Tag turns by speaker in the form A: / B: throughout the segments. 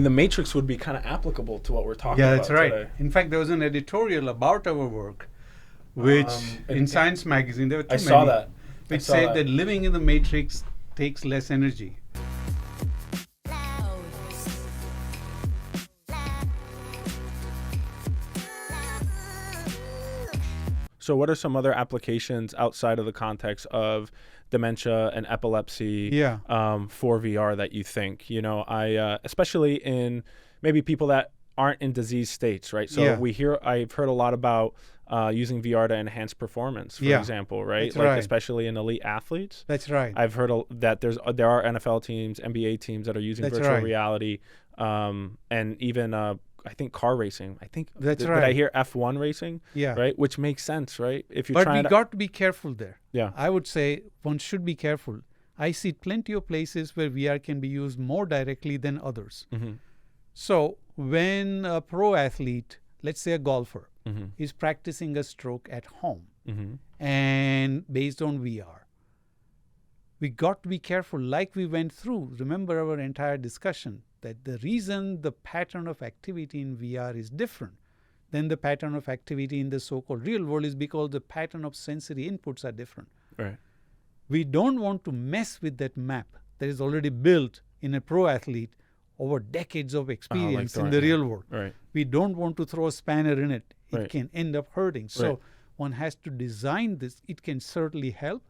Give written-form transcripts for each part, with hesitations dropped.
A: the matrix would be kind of applicable to what we're talking
B: Yeah,
A: about
B: that's right.
A: today.
B: In fact, there was an editorial about our work, which in Science magazine, there were too
A: I
B: many,
A: saw that.
B: which said that living in the matrix takes less energy.
A: So what are some other applications outside of the context of dementia and epilepsy for VR that you think? You know, especially in maybe people that aren't in disease states, right? So I've heard a lot about using VR to enhance performance, for example, right?
B: That's
A: especially in elite athletes.
B: That's right.
A: I've heard that there are NFL teams, NBA teams that are using virtual reality, and even I think car racing. I think
B: did
A: I hear F1 racing?
B: Yeah.
A: Right, which makes sense, right? If you're
B: but
A: trying
B: we got to be careful there.
A: Yeah.
B: I would say one should be careful. I see plenty of places where VR can be used more directly than others.
A: Mm-hmm.
B: So when a pro athlete, let's say a golfer,
A: mm-hmm.
B: is practicing a stroke at home
A: mm-hmm.
B: and based on VR, we got to be careful, like we went through. Remember our entire discussion that the reason the pattern of activity in VR is different than the pattern of activity in the so-called real world is because the pattern of sensory inputs are different.
A: Right.
B: We don't want to mess with that map that is already built in a pro athlete over decades of experience in the real world.
A: Right.
B: We don't want to throw a spanner in it. It
A: Right.
B: can end up hurting. So one has to design this. It can certainly help.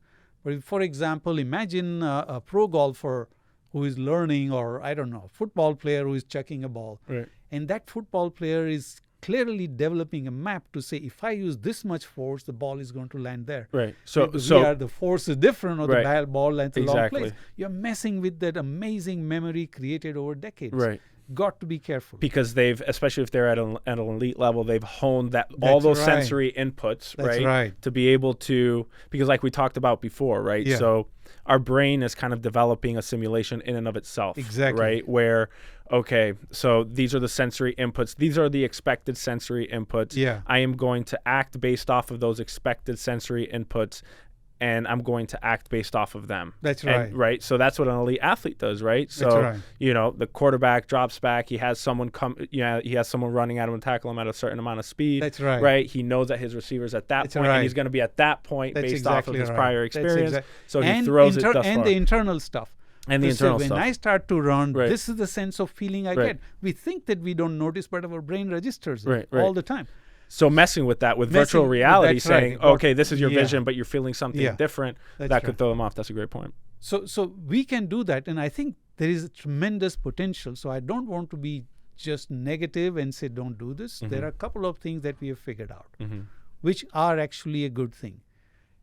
B: But if, for example, imagine a pro golfer who is learning, or I don't know, a football player who is checking a ball.
A: Right.
B: And that football player is clearly developing a map to say, if I use this much force, the ball is going to land there.
A: Right.
B: The force is different, or the ball lands a long place.
A: Exactly.
B: You're messing with that amazing memory created over decades.
A: Right.
B: Got to be careful.
A: Because they've, especially if they're at an elite level, they've honed all those sensory inputs, right? To be able to, because like we talked about before, right?
B: Yeah.
A: So our brain is kind of developing a simulation in and of itself.
B: Exactly.
A: Right? Where, okay, so these are the sensory inputs. These are the expected sensory inputs.
B: Yeah.
A: I am going to act based off of those expected sensory inputs, and I'm going to act based off of them.
B: That's right.
A: Right. So that's what an elite athlete does, right? So,
B: that's right.
A: You know, the quarterback drops back. He has someone he has someone running at him and tackle him at a certain amount of speed.
B: That's right.
A: Right. He knows that his receiver's at that point, and he's going to be at that point based off of his prior experience. So he throws it thus far.
B: And the internal stuff.
A: And the internal
B: stuff.
A: When
B: I start to run, this is the sense of feeling I get. We think that we don't notice, but our brain registers it all the time.
A: So messing with that with virtual reality, saying, okay, this is your vision, but you're feeling something different, that could throw them off. That's a great point.
B: So we can do that. And I think there is a tremendous potential. So I don't want to be just negative and say, don't do this.
A: Mm-hmm.
B: There are a couple of things that we have figured out,
A: mm-hmm.
B: which are actually a good thing.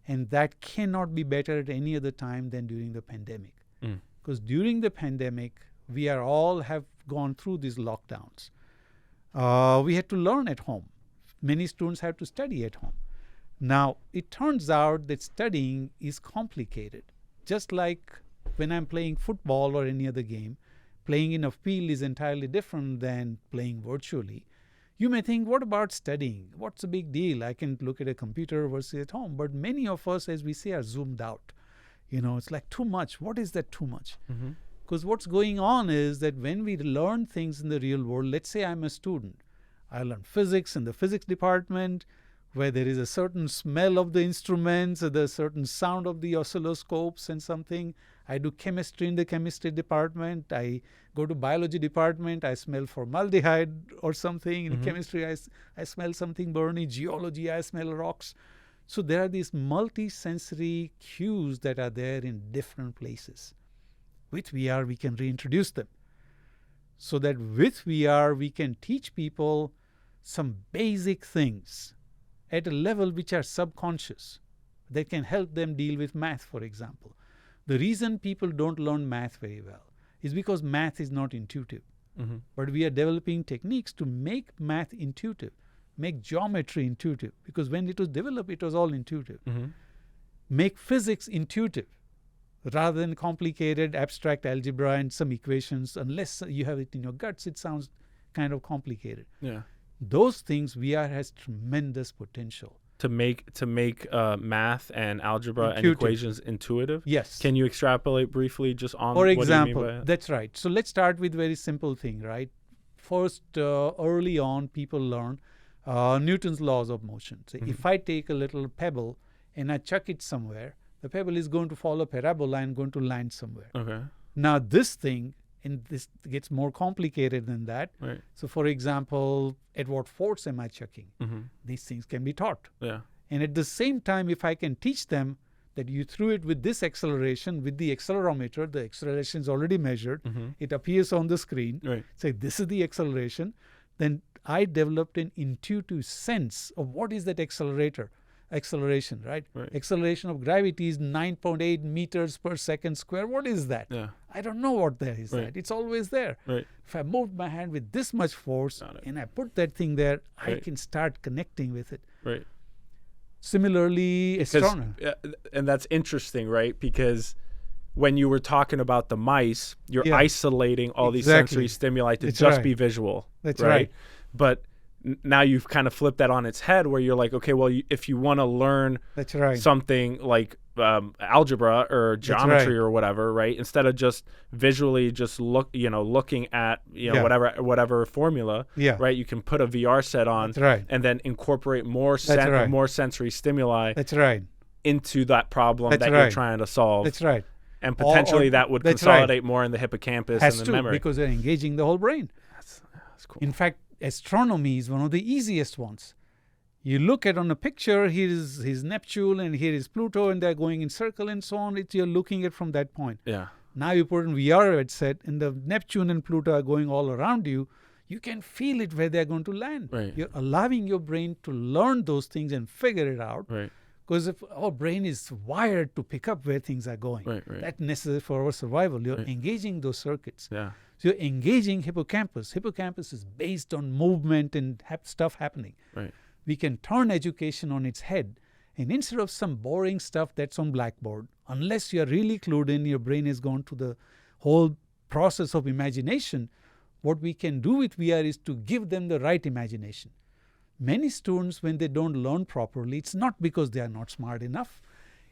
B: And that cannot be better at any other time than during the pandemic. Because during the pandemic, we all have gone through these lockdowns. We had to learn at home. Many students have to study at home. Now, it turns out that studying is complicated. Just like when I'm playing football or any other game, playing in a field is entirely different than playing virtually. You may think, what about studying? What's the big deal? I can look at a computer versus at home. But many of us, as we say, are zoomed out. You know, it's like too much. What is that too much? Because what's going on is that when we learn things in the real world, let's say I'm a student. I learn physics in the physics department, where there is a certain smell of the instruments, or the certain sound of the oscilloscopes and something. I do chemistry in the chemistry department. I go to biology department. I smell formaldehyde or something. In chemistry, I smell something burny. Geology, I smell rocks. So there are these multi-sensory cues that are there in different places. With VR, we can reintroduce them. So that with VR, we can teach people some basic things at a level which are subconscious that can help them deal with math, for example. The reason people don't learn math very well is because math is not intuitive. But we are developing techniques to make math intuitive, make geometry intuitive, because when it was developed, it was all intuitive. Make physics intuitive, rather than complicated abstract algebra and some equations. Unless you have it in your guts, it sounds kind of complicated.
A: Yeah.
B: Those things, VR has tremendous potential.
A: To make math and algebra and equations intuitive?
B: Yes.
A: Can you extrapolate briefly just on
B: For
A: what
B: example,
A: do you mean by that?
B: That's right. So let's start with a very simple thing, right? first early on people learn Newton's laws of motion. So if I take a little pebble and I chuck it somewhere, the pebble is going to follow parabola and going to land somewhere.
A: Okay.
B: Now this thing, and this gets more complicated than that.
A: Right.
B: So for example, at what force am I chucking? These things can be taught.
A: Yeah.
B: And at the same time, if I can teach them that you threw it with this acceleration, with the accelerometer, the acceleration is already measured, it appears on the screen,
A: Right.
B: say this is the acceleration, then I developed an intuitive sense of what is that acceleration, right? Acceleration of gravity is 9.8 meters per second square. What is that?
A: Yeah.
B: I don't know what that is.
A: Right.
B: That. It's always there.
A: Right.
B: If I moved my hand with this much force and I put that thing there, I can start connecting with it.
A: Right.
B: Similarly, astronomy.
A: And that's interesting, right? Because when you were talking about the mice, you're isolating all these sensory stimuli to just be visual.
B: That's right.
A: But now you've kind of flipped that on its head where you're like, okay, well, if you want to learn something like algebra or geometry or whatever, right? Instead of just visually just looking at, whatever formula, right? You can put a VR set on and then incorporate more sensory stimuli into that problem that you're trying to solve.
B: That's right.
A: And potentially that would consolidate more in the hippocampus and the memory.
B: Because they're engaging the whole brain.
A: That's cool.
B: In fact, astronomy is one of the easiest ones. You look at on a picture, here is Neptune and here is Pluto, and they're going in circle and so on. You're looking at from that point.
A: Yeah.
B: Now you put in VR headset and the Neptune and Pluto are going all around you. You can feel it where they're going to land.
A: Right.
B: You're allowing your brain to learn those things and figure it out.
A: Right.
B: Because if our brain is wired to pick up where things are going, that's necessary for our survival. You're engaging those circuits.
A: Yeah.
B: So you're engaging hippocampus. Hippocampus is based on movement and stuff happening.
A: Right.
B: We can turn education on its head. And instead of some boring stuff that's on blackboard, unless you're really clued in, your brain has gone to the whole process of imagination, what we can do with VR is to give them the right imagination. Many students, when they don't learn properly, it's not because they are not smart enough.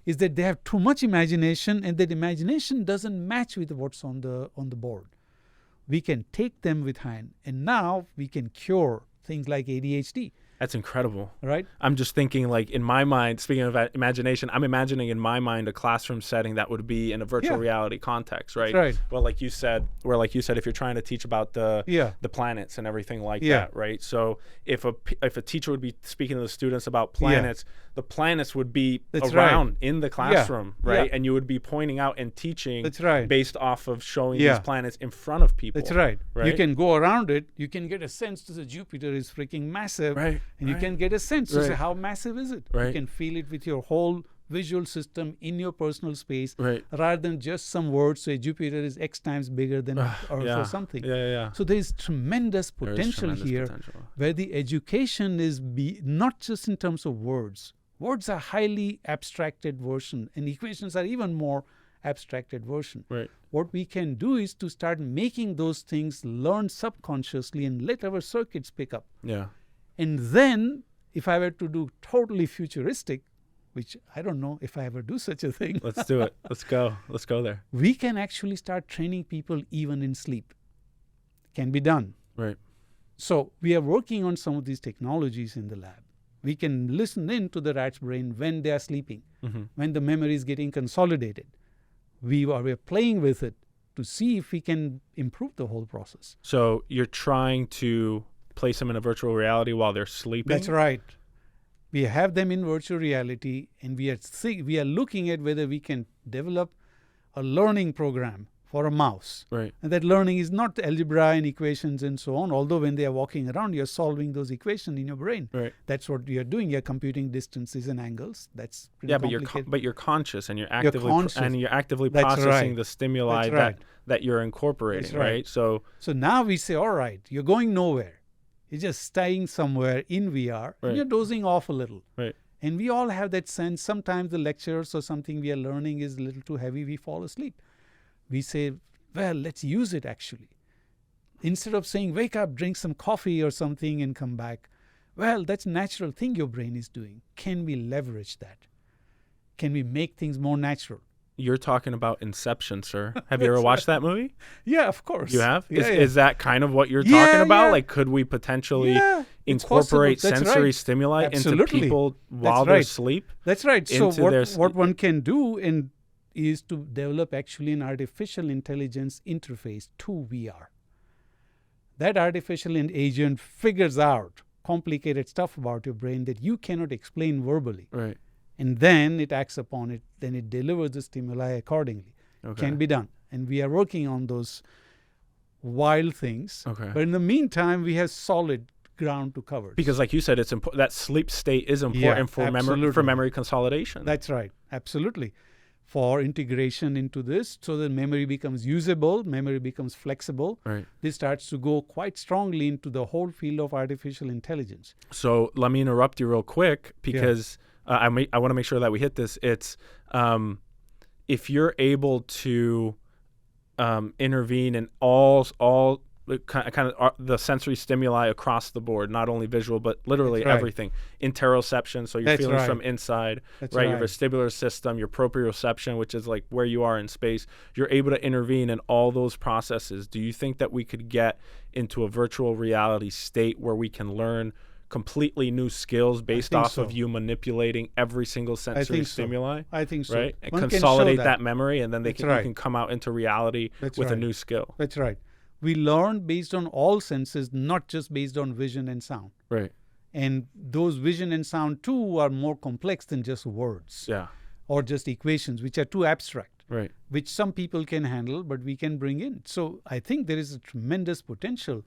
B: It's that they have too much imagination and that imagination doesn't match with what's on the board. We can take them with hand, and now we can cure things like ADHD.
A: That's incredible.
B: Right?
A: I'm just thinking, like, in my mind, speaking of imagination, I'm imagining in my mind a classroom setting that would be in a virtual reality context, right?
B: Right.
A: Well, like you said, if you're trying to teach about the planets and everything like that, right? So if a teacher would be speaking to the students about planets, the planets would be around in the classroom, right? And you would be pointing out and teaching based off of showing these planets in front of people.
B: That's right. You can go around it. You can get a sense that Jupiter is freaking massive.
A: Right.
B: And you can get a sense to say, how massive is it?
A: Right.
B: You can feel it with your whole visual system in your personal space, rather than just some words say Jupiter is X times bigger than Earth or something. So there is tremendous potential where the education is not just in terms of words. Words are highly abstracted version, and equations are even more abstracted version.
A: Right.
B: What we can do is to start making those things learn subconsciously and let our circuits pick up.
A: Yeah.
B: And then, if I were to do totally futuristic, which I don't know if I ever do such a thing.
A: Let's do it. Let's go. Let's go there.
B: We can actually start training people even in sleep. Can be done.
A: Right.
B: So we are working on some of these technologies in the lab. We can listen in to the rat's brain when they are sleeping, when the memory is getting consolidated. We are playing with it to see if we can improve the whole process.
A: So you're trying to place them in a virtual reality while they're sleeping?
B: That's right. We have them in virtual reality, and we are looking at whether we can develop a learning program for a mouse.
A: Right.
B: And that learning is not algebra and equations and so on, although when they are walking around, you're solving those equations in your brain.
A: Right.
B: That's what you're doing. You're computing distances and angles. That's pretty complicated.
A: But you're conscious, and you're actively processing the stimuli that you're incorporating, right? So
B: now we say, all right, you're going nowhere. You're just staying somewhere in VR, and you're dozing off a little.
A: Right.
B: And we all have that sense. Sometimes the lectures or something we are learning is a little too heavy, we fall asleep. We say, well, let's use it actually. Instead of saying, wake up, drink some coffee or something and come back. Well, that's a natural thing your brain is doing. Can we leverage that? Can we make things more natural?
A: You're talking about Inception, sir. Have you ever watched that movie?
B: Yeah, of course.
A: You have?
B: Yeah,
A: Is that kind of what you're talking about?
B: Yeah.
A: Like, could we potentially
B: it's
A: incorporate
B: possible. That's
A: sensory
B: right.
A: stimuli
B: Absolutely.
A: into people while
B: That's
A: they're
B: right.
A: asleep?
B: That's right. So
A: into
B: what one can do is to develop actually an artificial intelligence interface to VR. That artificial agent figures out complicated stuff about your brain that you cannot explain verbally.
A: Right.
B: And then it acts upon it, then it delivers the stimuli accordingly.
A: Okay.
B: Can be done. And we are working on those wild things.
A: Okay.
B: But in the meantime, we have solid ground to cover.
A: Because like you said, it's that sleep state is important for memory consolidation.
B: That's right. Absolutely. For integration into this, so that memory becomes usable, memory becomes flexible.
A: Right.
B: This starts to go quite strongly into the whole field of artificial intelligence.
A: So let me interrupt you real quick because I want to make sure that we hit this. It's if you're able to intervene in all kind of the sensory stimuli across the board, not only visual, but literally everything. Interoception, so your feelings from inside, right? Your vestibular system, your proprioception, which is like where you are in space. You're able to intervene in all those processes. Do you think that we could get into a virtual reality state where we can learn completely new skills based off of you manipulating every single sensory stimuli?
B: I think so.
A: Right? And consolidate that memory, and then you can come out into reality with a new skill.
B: That's right. We learn based on all senses, not just based on vision and sound.
A: Right.
B: And those vision and sound too are more complex than just words.
A: Yeah.
B: Or just equations, which are too abstract.
A: Right.
B: Which some people can handle, but we can bring in. So I think there is a tremendous potential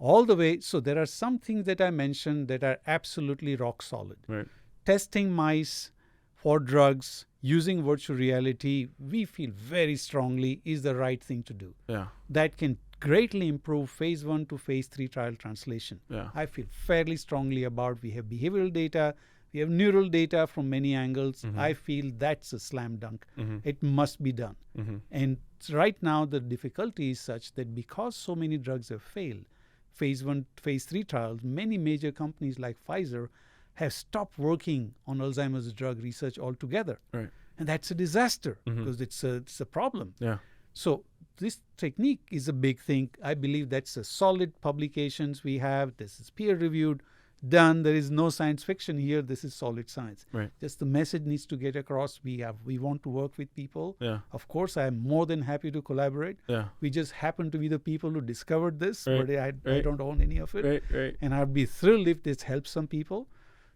B: all the way. So there are some things that I mentioned that are absolutely rock solid.
A: Right.
B: Testing mice for drugs using virtual reality, we feel very strongly is the right thing to do.
A: Yeah.
B: That can greatly improve phase 1 to phase 3 trial translation.
A: Yeah.
B: I feel fairly strongly about. We have behavioral data, we have neural data from many angles.
A: Mm-hmm.
B: I feel that's a slam dunk.
A: Mm-hmm.
B: It must be done.
A: Mm-hmm.
B: And right now the difficulty is such that because so many drugs have failed, phase 1, phase 3 trials, many major companies like Pfizer have stopped working on Alzheimer's drug research altogether.
A: Right.
B: And that's a disaster because it's a problem.
A: Yeah.
B: So this technique is a big thing. I believe that's a solid publications we have. This is peer reviewed, done. There is no science fiction here. This is solid science.
A: Right.
B: Just the message needs to get across. We want to work with people.
A: Yeah.
B: Of course, I am more than happy to collaborate.
A: Yeah.
B: We just happen to be the people who discovered this,
A: Right.
B: but I don't own any of it.
A: Right. Right.
B: And I'd be thrilled if this helps some people.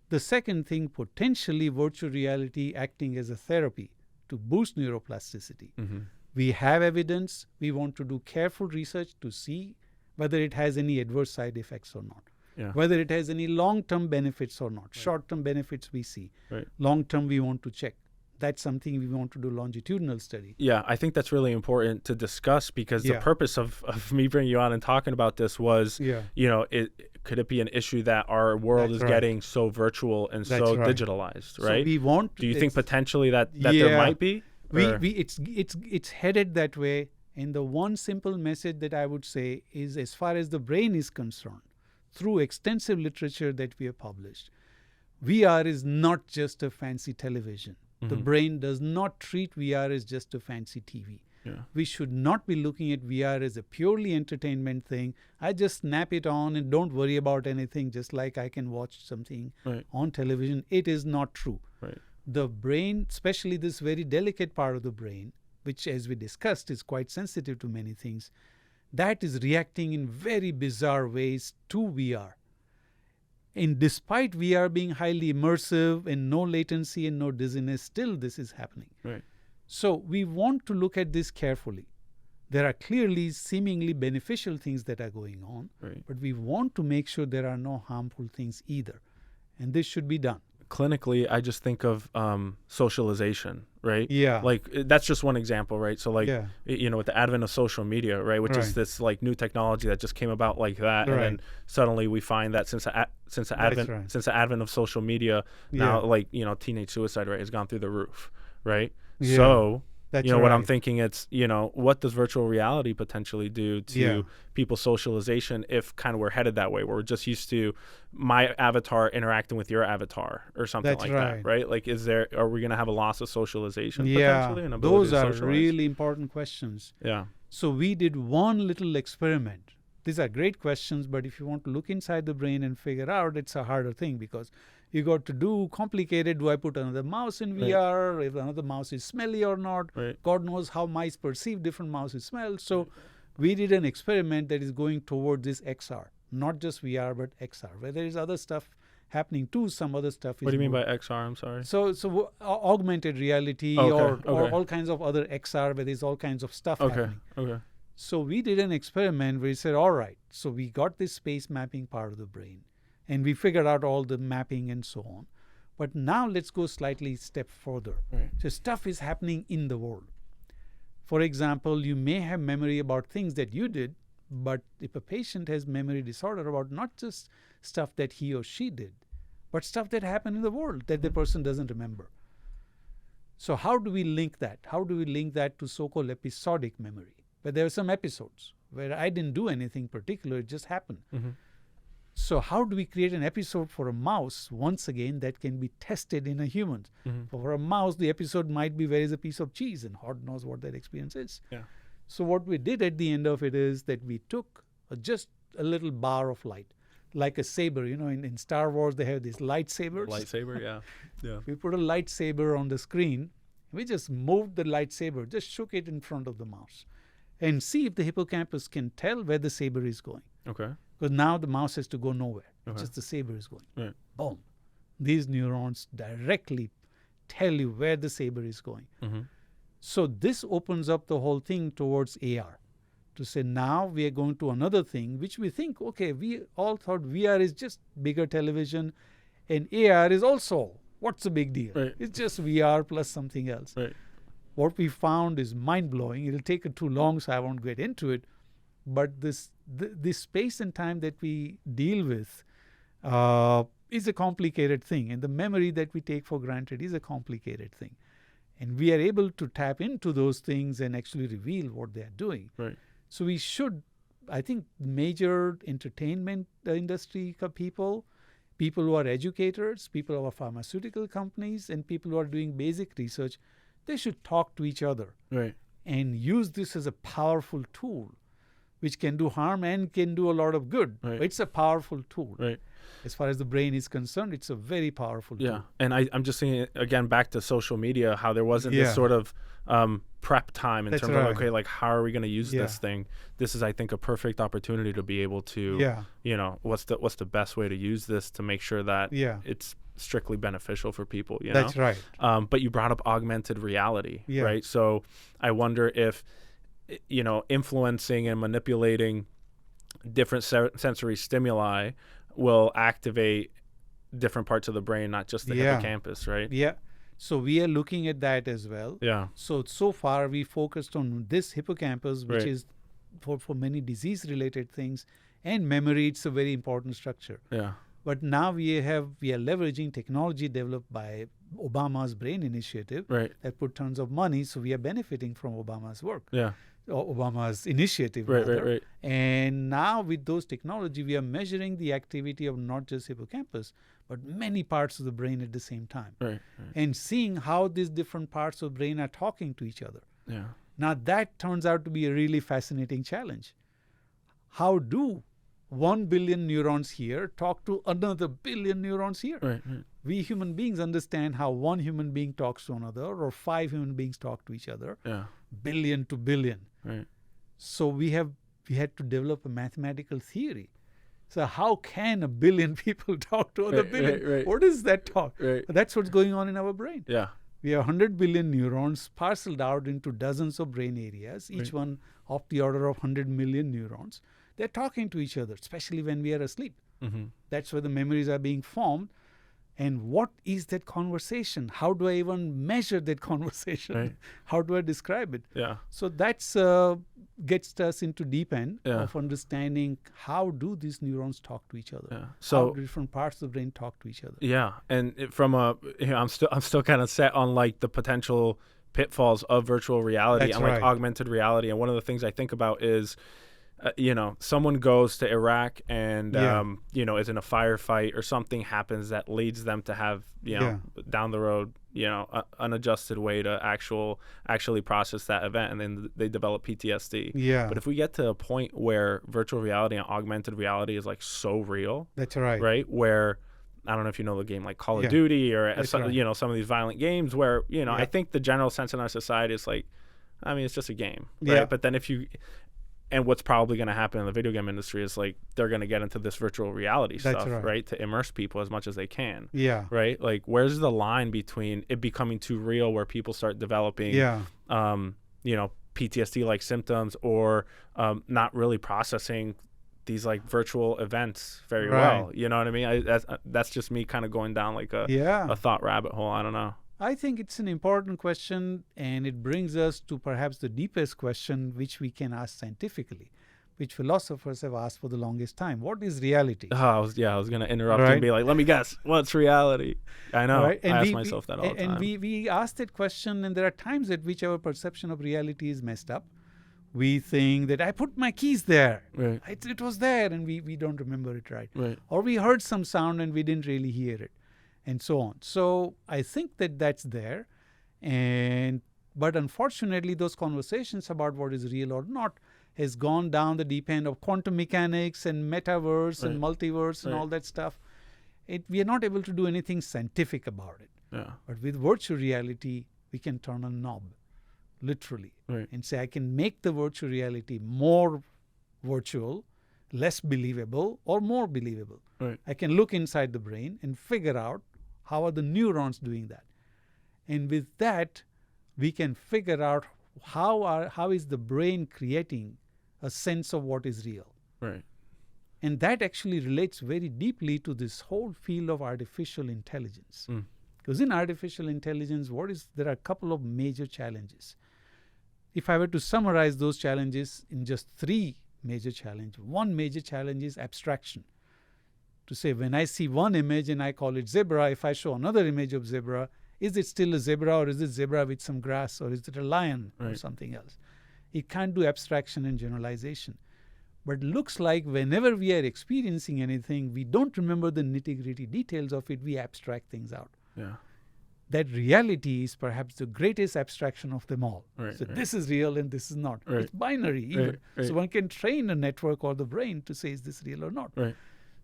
B: The second thing, potentially virtual reality acting as a therapy to boost neuroplasticity.
A: Mm-hmm.
B: We have evidence. We want to do careful research to see whether it has any adverse side effects or not.
A: Yeah.
B: Whether it has any long-term benefits or not. Right. Short-term benefits we see.
A: Right.
B: Long-term we want to check. That's something we want to do longitudinal study.
A: Yeah, I think that's really important to discuss because the purpose of me bringing you on and talking about this was, could it be an issue that our world is getting so virtual and so digitalized, right?
B: So we want.
A: Do you think potentially that there might be?
B: It's headed that way. And the one simple message that I would say is, as far as the brain is concerned, through extensive literature that we have published, VR is not just a fancy television. Mm-hmm. The brain does not treat VR as just a fancy TV. Yeah. We should not be looking at VR as a purely entertainment thing. I just snap it on and don't worry about anything, just like I can watch something on television. It is not true.
A: Right.
B: The brain, especially this very delicate part of the brain, which, as we discussed, is quite sensitive to many things, that is reacting in very bizarre ways to VR. And despite VR being highly immersive and no latency and no dizziness, still this is happening.
A: Right.
B: So we want to look at this carefully. There are clearly seemingly beneficial things that are going on, but we want to make sure there are no harmful things either. And this should be done.
A: Clinically, I just think of socialization, right?
B: Yeah.
A: Like that's just one example, right? So like, with the advent of social media, right, which is this like new technology that just came about like that, and then suddenly we find that since the advent of social media, now like teenage suicide rate has gone through the roof, right? Yeah. So
B: That's
A: What I'm thinking, it's, what does virtual reality potentially do to people's socialization if kind of we're headed that way, where we're just used to my avatar interacting with your avatar or something that, right? Like, are we going to have a loss of socialization potentially? And
B: those are really important questions.
A: Yeah.
B: So we did one little experiment. These are great questions, but if you want to look inside the brain and figure out, it's a harder thing, because you got to do complicated. Do I put another mouse in VR? If another mouse is smelly or not? God knows how mice perceive different mouses' smell. So we did an experiment that is going toward this XR, not just VR, but XR, where there is other stuff happening too. Some other stuff is.
A: What do you mean by XR? I'm sorry.
B: So augmented reality or all kinds of other XR, where there's all kinds of stuff happening.
A: Okay.
B: So we did an experiment where we said, all right, so we got this space mapping part of the brain, and we figured out all the mapping and so on. But now let's go slightly step further. So stuff is happening in the world. For example, you may have memory about things that you did, but if a patient has memory disorder about not just stuff that he or she did, but stuff that happened in the world that the person doesn't remember. So how do we link that? How do we link that to so-called episodic memory? But there are some episodes where I didn't do anything particular, it just happened. So how do we create an episode for a mouse, once again, that can be tested in a human? For a mouse, the episode might be where is a piece of cheese, and God knows what that experience is. So what we did at the end of it is that we took just a little bar of light, like a saber. In Star Wars, they have these lightsabers.
A: Lightsaber, yeah.
B: We put a lightsaber on the screen. We just moved the lightsaber, just shook it in front of the mouse, and see if the hippocampus can tell where the saber is going.
A: Okay.
B: Because now the mouse has to go nowhere. Just the saber is going. Boom. These neurons directly tell you where the saber is going. So this opens up the whole thing towards AR. To say now we are going to another thing, which we think, okay, we all thought VR is just bigger television, and AR is also, what's the big deal? It's just VR plus something else. What we found is mind-blowing. It'll take too long, so I won't get into it. But this space and time that we deal with is a complicated thing. And the memory that we take for granted is a complicated thing. And we are able to tap into those things and actually reveal what they are doing. So we should, I think, major entertainment industry people who are educators, people who are pharmaceutical companies, and people who are doing basic research, they should talk to each other and use this as a powerful tool, which can do harm and can do a lot of good. It's a powerful tool. As far as the brain is concerned, it's a very powerful tool.
A: And I'm just thinking, again, back to social media, how there wasn't this sort of prep time in terms of, okay, like, how are we going to use this thing? This is, I think, a perfect opportunity to be able to, what's the best way to use this to make sure that it's strictly beneficial for people,
B: That's right.
A: But you brought up augmented reality, right? So I wonder if, influencing and manipulating different sensory stimuli will activate different parts of the brain, not just the hippocampus, right?
B: So we are looking at that as well. So far we focused on this hippocampus, which is for many disease-related things, and memory. It's a very important structure. But now we are leveraging technology developed by Obama's Brain Initiative that put tons of money. So we are benefiting from Obama's work. Obama's initiative. And now with those technology, we are measuring the activity of not just hippocampus, but many parts of the brain at the same time. And seeing how these different parts of the brain are talking to each other. Now that turns out to be a really fascinating challenge. How do 1 billion neurons here talk to another billion neurons here? We human beings understand how one human being talks to another, or 5 human beings talk to each other. Billion to billion. So we had to develop a mathematical theory. So how can a billion people talk to other billion? What is that talk? That's what's going on in our brain. We have 100 billion neurons parceled out into dozens of brain areas, each one of the order of 100 million neurons. They're talking to each other, especially when we are asleep. That's where the memories are being formed. And what is that conversation? How do I even measure that conversation? How do I describe it? So that's gets us into deep end of understanding how do these neurons talk to each other? So how do different parts of the brain talk to each other?
A: And from I'm still kind of set on like the potential pitfalls of virtual reality
B: That's
A: and like
B: right.
A: augmented reality. And one of the things I think about is, someone goes to Iraq and, is in a firefight or something happens that leads them to have, down the road, unadjusted way to actually process that event. And then they develop PTSD.
B: Yeah.
A: But if we get to a point where virtual reality and augmented reality is like so real.
B: That's right.
A: Right. Where, I don't know if you know the game like Call of Duty or, some of these violent games where, I think the general sense in our society is like, I mean, it's just a game. Right.
B: Yeah.
A: But then and what's probably going to happen in the video game industry is like they're going to get into this virtual reality stuff, right? To immerse people as much as they can.
B: Yeah.
A: Right? Like, where's the line between it becoming too real where people start developing, PTSD-like symptoms or not really processing these like virtual events very well. You know what I mean? That's just me kind of going down like a thought rabbit hole. I don't know.
B: I think it's an important question, and it brings us to perhaps the deepest question which we can ask scientifically, which philosophers have asked for the longest time. What is reality?
A: I was going to interrupt you and be like, let me guess, what's reality? I know. Right?
B: And
A: I ask myself that all the time.
B: And we ask that question, and there are times at which our perception of reality is messed up. We think that I put my keys there.
A: Right.
B: It was there, and we don't remember it right.
A: Right.
B: Or we heard some sound and we didn't really hear it, and so on. So I think that that's there. But unfortunately, those conversations about what is real or not has gone down the deep end of quantum mechanics and metaverse and multiverse and all that stuff. We are not able to do anything scientific about it.
A: Yeah.
B: But with virtual reality, we can turn a knob, literally, and say, I can make the virtual reality more virtual, less believable, or more believable.
A: Right.
B: I can look inside the brain and figure out how are the neurons doing that. And with that, we can figure out how is the brain creating a sense of what is real.
A: Right.
B: And that actually relates very deeply to this whole field of artificial intelligence. Because in artificial intelligence, there are a couple of major challenges. If I were to summarize those challenges in just 3 major challenges, one major challenge is abstraction. To say, when I see one image and I call it zebra, if I show another image of zebra, is it still a zebra, or is it zebra with some grass, or is it a lion or something else? It can't do abstraction and generalization. But looks like whenever we are experiencing anything, we don't remember the nitty-gritty details of it, we abstract things out.
A: Yeah.
B: That reality is perhaps the greatest abstraction of them all. This is real and this is not. It's binary even. So one can train a network or the brain to say, is this real or not?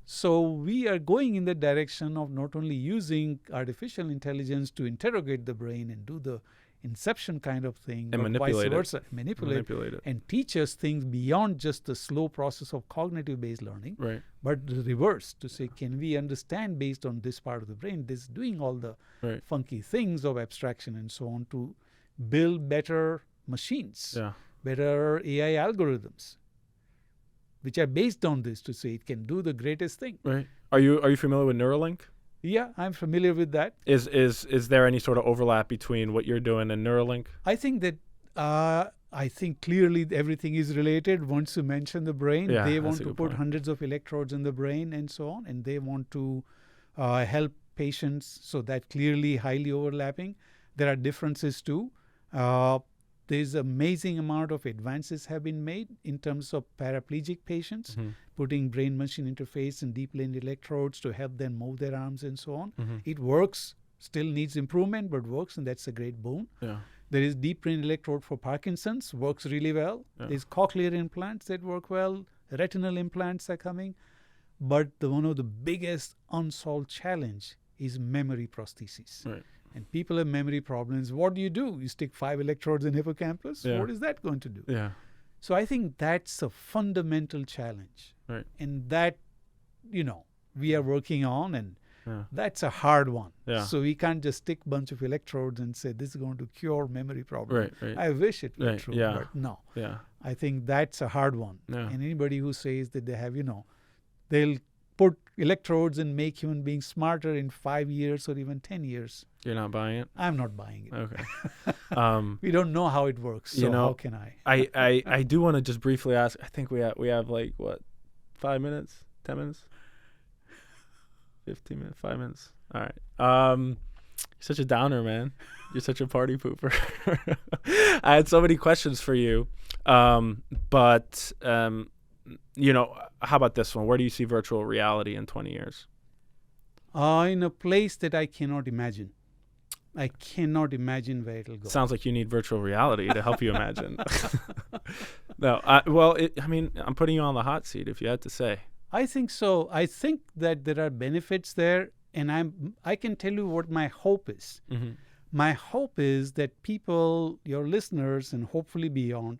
B: So we are going in the direction of not only using artificial intelligence to interrogate the brain and do the inception kind of thing,
A: and
B: but
A: manipulate
B: vice versa,
A: it.
B: manipulate it and teach us things beyond just the slow process of cognitive-based learning, but the reverse, to say, can we understand based on this part of the brain, this doing all the funky things of abstraction and so on, to build better machines, better AI algorithms, which are based on this, to say it can do the greatest thing.
A: Right. Are you familiar with Neuralink?
B: Yeah, I'm familiar with that.
A: Is there any sort of overlap between what you're doing and Neuralink?
B: I think that clearly everything is related. Once you mention the brain, they want to put hundreds of electrodes in the brain and so on, and they want to help patients. So that clearly highly overlapping. There are differences too. There's amazing amount of advances have been made in terms of paraplegic patients, putting brain-machine interface and deep brain electrodes to help them move their arms and so on. It works, still needs improvement, but works, and that's a great boon. There is deep brain electrode for Parkinson's, works really well. There's cochlear implants that work well. Retinal implants are coming. But one of the biggest unsolved challenge is memory prosthesis. And people have memory problems. What do? You stick 5 electrodes in hippocampus? What is that going to do? So I think that's a fundamental challenge. And that, we are working on, and that's a hard one. So we can't just stick a bunch of electrodes and say, this is going to cure memory problems. I wish it were true, but no. I think that's a hard one. And anybody who says that they have, they'll put electrodes and make human beings smarter in 5 years or even 10 years.
A: You're not buying it?
B: I'm not buying it.
A: Okay.
B: We don't know how it works, so how can I?
A: I do want to just briefly ask, I think we have like, 5 minutes? 10 minutes? 15 minutes? 5 minutes? All right. such a downer, man. You're such a party pooper. I had so many questions for you, but how about this one? Where do you see virtual reality in 20 years?
B: In a place that I cannot imagine. I cannot imagine where it'll go.
A: Sounds like you need virtual reality to help you imagine. No, I'm putting you on the hot seat if you had to say.
B: I think so. I think that there are benefits there, and I can tell you what my hope is. Mm-hmm. My hope is that people, your listeners, and hopefully beyond,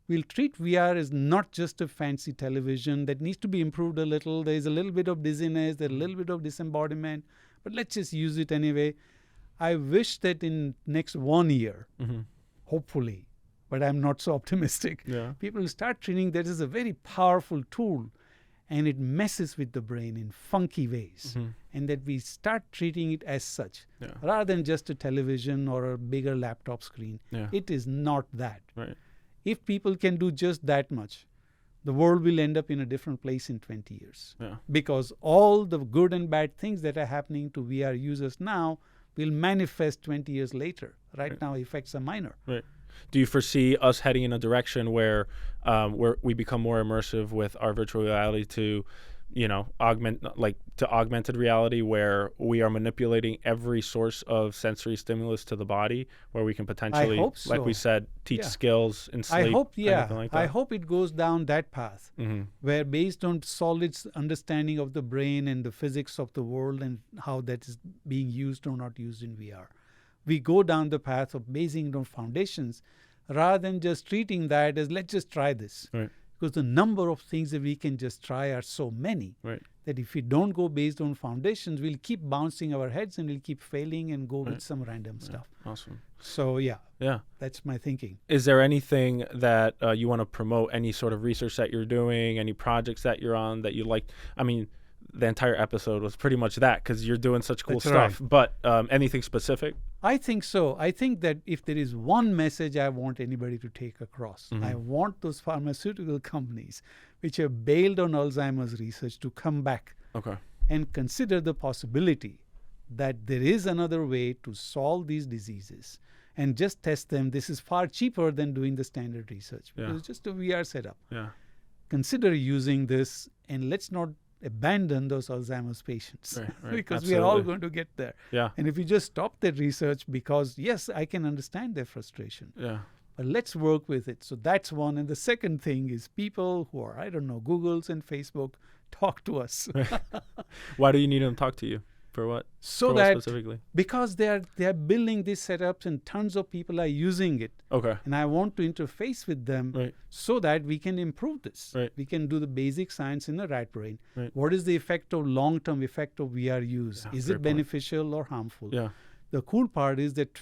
B: will treat VR as not just a fancy television that needs to be improved a little. There's a little bit of dizziness, there's a little bit of disembodiment, but let's just use it anyway. I wish that in next 1 year, mm-hmm. hopefully, but I'm not so optimistic, people will start treating that as a very powerful tool, and it messes with the brain in funky ways, mm-hmm. and that we start treating it as such, rather than just a television or a bigger laptop screen. It is not that.
A: Right.
B: If people can do just that much, the world will end up in a different place in 20 years. Because all the good and bad things that are happening to VR users now will manifest 20 years later. Right now, effects are minor.
A: Right. Do you foresee us heading in a direction where we become more immersive with our virtual reality to, augmented reality, where we are manipulating every source of sensory stimulus to the body, where we can potentially, like we said, teach skills in sleep?
B: I hope,
A: like
B: I hope it goes down that path, mm-hmm. where based on solid understanding of the brain and the physics of the world and how that is being used or not used in VR, we go down the path of basing on foundations rather than just treating that as let's just try this.
A: Right.
B: Because the number of things that we can just try are so many that if we don't go based on foundations, we'll keep bouncing our heads and we'll keep failing and go with some random stuff.
A: Awesome.
B: So, that's my thinking.
A: Is there anything that you want to promote, any sort of research that you're doing, any projects that you're on that you like? I mean, the entire episode was pretty much that because you're doing such cool stuff. Right. But anything specific?
B: I think so. I think that if there is one message I want anybody to take across, mm-hmm. I want those pharmaceutical companies which have bailed on Alzheimer's research to come back and consider the possibility that there is another way to solve these diseases and just test them. This is far cheaper than doing the standard research because it's just a VR setup. Consider using this, and let's not abandon those Alzheimer's patients because we are all going to get there. And if we just stop that research, because yes, I can understand their frustration. But let's work with it. So that's one. And the second thing is people who are, Googles and Facebook, talk to us.
A: Why do you need them to talk to you? For what?
B: So
A: what specifically?
B: Because they are building these setups and tons of people are using it. And I want to interface with them so that we can improve this. We can do the basic science in the rat brain. What is the long-term effect of VR use? Is it beneficial or harmful? The cool part is that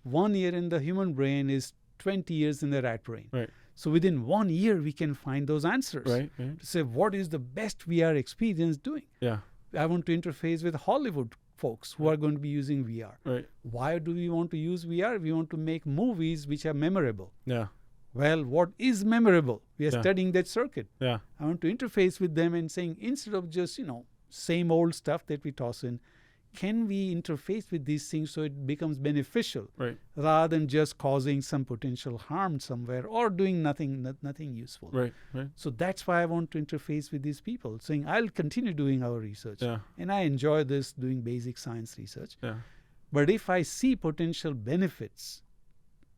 B: 1 year in the human brain is 20 years in the rat brain. So within 1 year, we can find those answers to say what is the best VR experience doing. I want to interface with Hollywood folks who are going to be using VR. Why do we want to use VR? We want to make movies which are memorable. Well, what is memorable? We are studying that circuit. I want to interface with them and saying, instead of just, same old stuff that we toss in, can we interface with these things so it becomes beneficial rather than just causing some potential harm somewhere or doing nothing useful. So that's why I want to interface with these people, saying I'll continue doing our research. And I enjoy this, doing basic science research. But if I see potential benefits,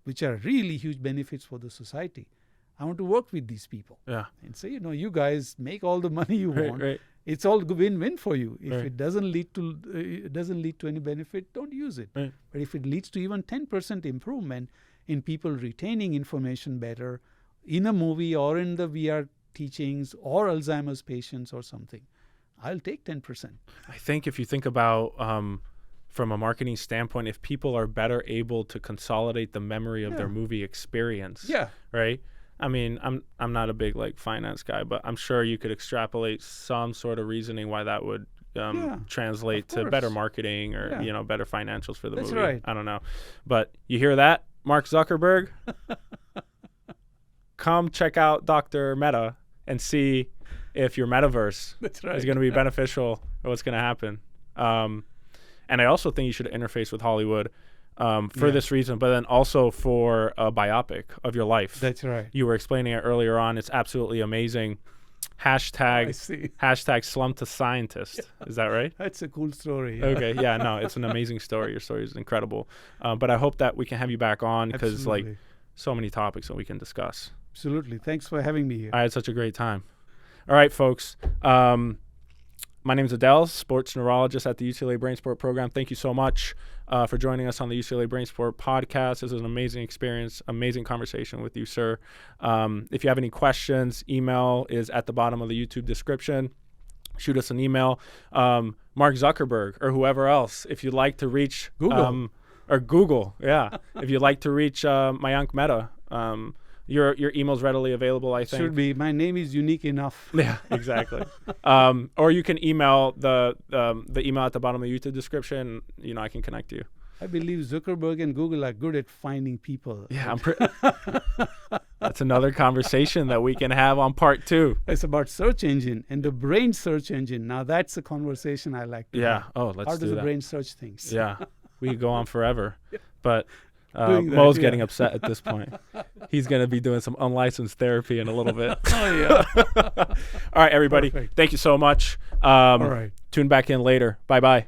B: which are really huge benefits for the society, I want to work with these people and say, you guys make all the money you want. It's all win-win for you. If it doesn't lead to any benefit, don't use it. But if it leads to even 10% improvement in people retaining information better in a movie or in the VR teachings or Alzheimer's patients or something, I'll take 10%.
A: I think if you think about from a marketing standpoint, if people are better able to consolidate the memory of their movie experience, right? I mean, I'm not a big finance guy, but I'm sure you could extrapolate some sort of reasoning why that would translate to better marketing or better financials for the movie.
B: Right.
A: I don't know, but you hear that, Mark Zuckerberg? Come check out Dr. Mehta and see if your metaverse is going to be beneficial or what's going to happen. And I also think you should interface with Hollywood for this reason, but then also for a biopic of your life.
B: That's right.
A: You were explaining it earlier on. It's absolutely amazing. Hashtag slump to scientist. Is that right?
B: That's a cool story. Yeah.
A: Okay. Yeah, no, it's an amazing story. Your story is incredible. But I hope that we can have you back on because like so many topics that we can discuss.
B: Absolutely. Thanks for having me here.
A: I had such a great time. All right, folks. My name is Adel, sports neurologist at the UCLA Brain Sport program. Thank you so much for joining us on the UCLA Brain Sport podcast. This was an amazing experience, amazing conversation with you, sir. If you have any questions, email is at the bottom of the YouTube description. Shoot us an email. Mark Zuckerberg or whoever else, if you'd like to reach
B: Google.
A: If you'd like to reach Mayank Mehta, your email's readily available, I think.
B: Should be. My name is unique enough.
A: Yeah, exactly. Or you can email the email at the bottom of the YouTube description. You know, I can connect you.
B: I believe Zuckerberg and Google are good at finding people.
A: Yeah, that's another conversation that we can have on part 2.
B: It's about search engine and the brain search engine. Now that's a conversation I like to have.
A: Oh, let's do that.
B: How does the brain search things?
A: Yeah, we could go on forever. But Mo's getting upset at this point. He's going to be doing some unlicensed therapy in a little bit.
B: Oh, yeah.
A: All right, everybody.
B: Perfect.
A: Thank you so much.
B: All right.
A: Tune back in later. Bye-bye.